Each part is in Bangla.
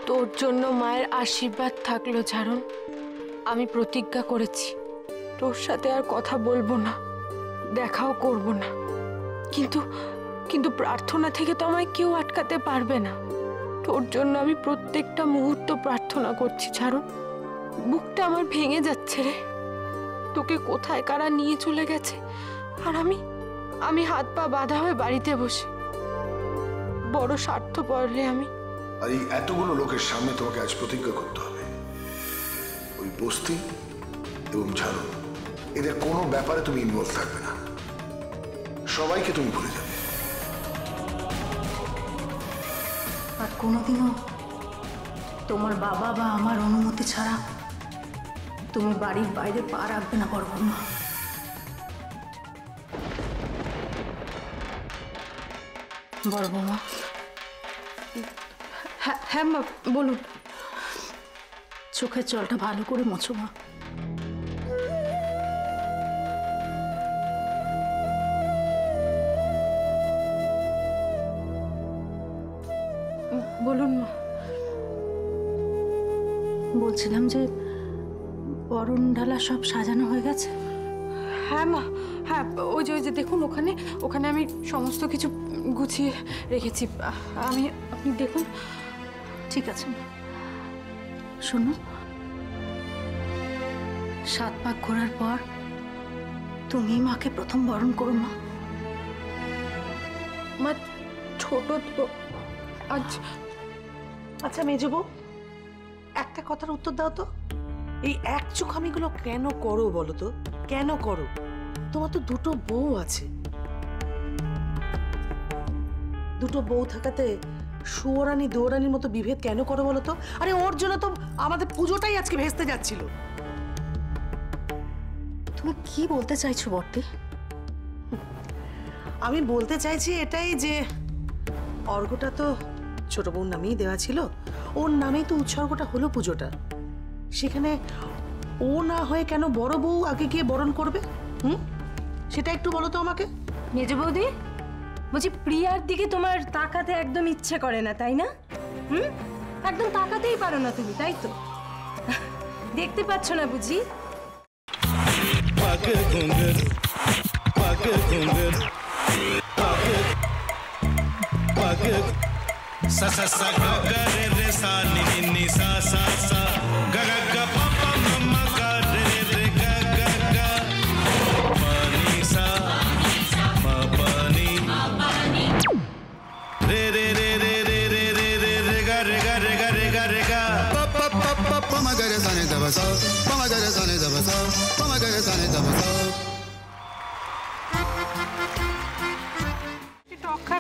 তোর জন্য মায়ের আশীর্বাদ থাকলো ঝাড়ন। আমি প্রতিজ্ঞা করেছি তোর সাথে আর কথা বলবো না, দেখাও করব না। কিন্তু কিন্তু প্রার্থনা থেকে তো আমায় কেউ আটকাতে পারবে না। তোর জন্য আমি প্রত্যেকটা মুহূর্ত প্রার্থনা করছি ঝাড়ন। বুকটা আমার ভেঙে যাচ্ছে রে। তোকে কোথায় কারা নিয়ে চলে গেছে, আর আমি হাত পা বাঁধা হয়ে বাড়িতে বসে। বড় স্বার্থপর রে আমি। আর এই এতগুলো লোকের সামনে তোমাকে আজ প্রতিজ্ঞা করতে হবে, ওই বস্তি এবং ঝাড়ু এদের কোনো ব্যাপারে তুমি ইনভলভ থাকবে না, সবাইকে তুমি ভুলে যাবে। আর কোনোদিনও তোমার বাবা বা আমার অনুমতি ছাড়া তুমি বাড়ির বাইরে পা রাখবে না বড় বৌমা। বড় বৌমা। হ্যাঁ মা বলুন। চোখের জলটা ভালো করে মোছো মা। বলুন মা। বলছিলাম যে বরণ ডালা সব সাজানো হয়ে গেছে? হ্যাঁ মা, হ্যাঁ ওই যে দেখুন ওখানে ওখানে আমি সমস্ত কিছু গুছিয়ে রেখেছি। আপনি দেখুন। ঠিক আছে মা। শোনো, 7 পাক ঘোরার পর তুমি মাকে প্রথম বরণ করো মা। মা ছোট তো আজ। আচ্ছা মেজবউ, একটা কথার উত্তর দাও তো, এই এক চোখামিগুলো কেন করো বলো তো? কেন করো? তোমার তো দুটো বউ আছে। দুটো বউ থাকাতে সুয়োরানি দৌরানির মতো বিভেদ কেন করো বলো তো? আরে ওর জন্য তো আমাদের পুজোটাই আজকে ভেস্তে যাচ্ছিল। তুমি কি বলতে চাইছো বর্তি? আমি বলতে চাইছি এটাই যে অর্ঘটা তো ছোট বউর নামেই দেওয়া ছিল, ওর নামেই তো উৎসর্গটা হলো পুজোটা। সেখানে ও না হয়ে কেন বড় বউ আগে গিয়ে বরণ করবে? সেটা একটু বলো তো আমাকে। মেজ বৌদি, বলছি প্রিয়ার দিকে তোমার তাকাতে একদম ইচ্ছে করে না, তাই না? একদম তাকাতেই পারো না তুমি, তাই তো? দেখতে পাচ্ছ না বুঝি?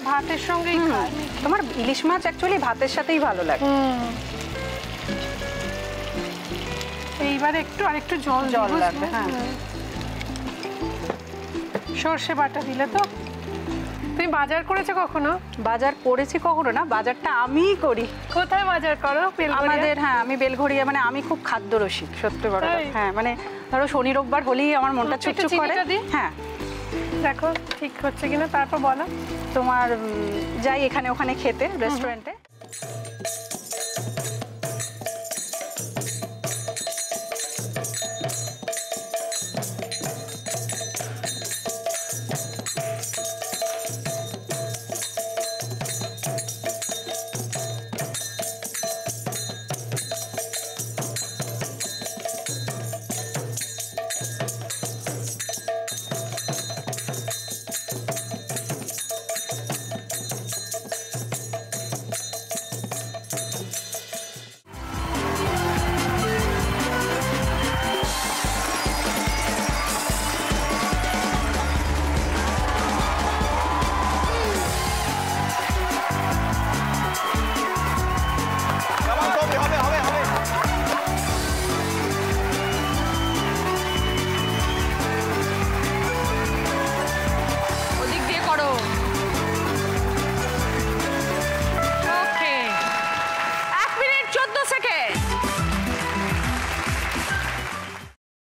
ভাতের সঙ্গেই খায়। তোমার ইলিশ মাছ অ্যাকচুয়ালি ভাতের সাথেই ভালো লাগে। এইবার একটু আরেকটু জল লাগবে। হ্যাঁ, সর্ষে বাটা দিলে তো। তুমি বাজার করেছো কখনো? বাজার করেছি কখনো না, বাজারটা আমিই করি। কোথায় বাজার করো? আমাদের, হ্যাঁ আমি বেলঘড়িয়া, মানে আমি খুব খাদ্য রসিক, সত্যি বড়। হ্যাঁ মানে ধরো শনি রোববার হলেই আমার মনটা চুপচুপ করে। হ্যাঁ দেখো ঠিক হচ্ছে কিনা, তারপর বলো। তোমার যাই এখানে ওখানে খেতে রেস্টুরেন্টে।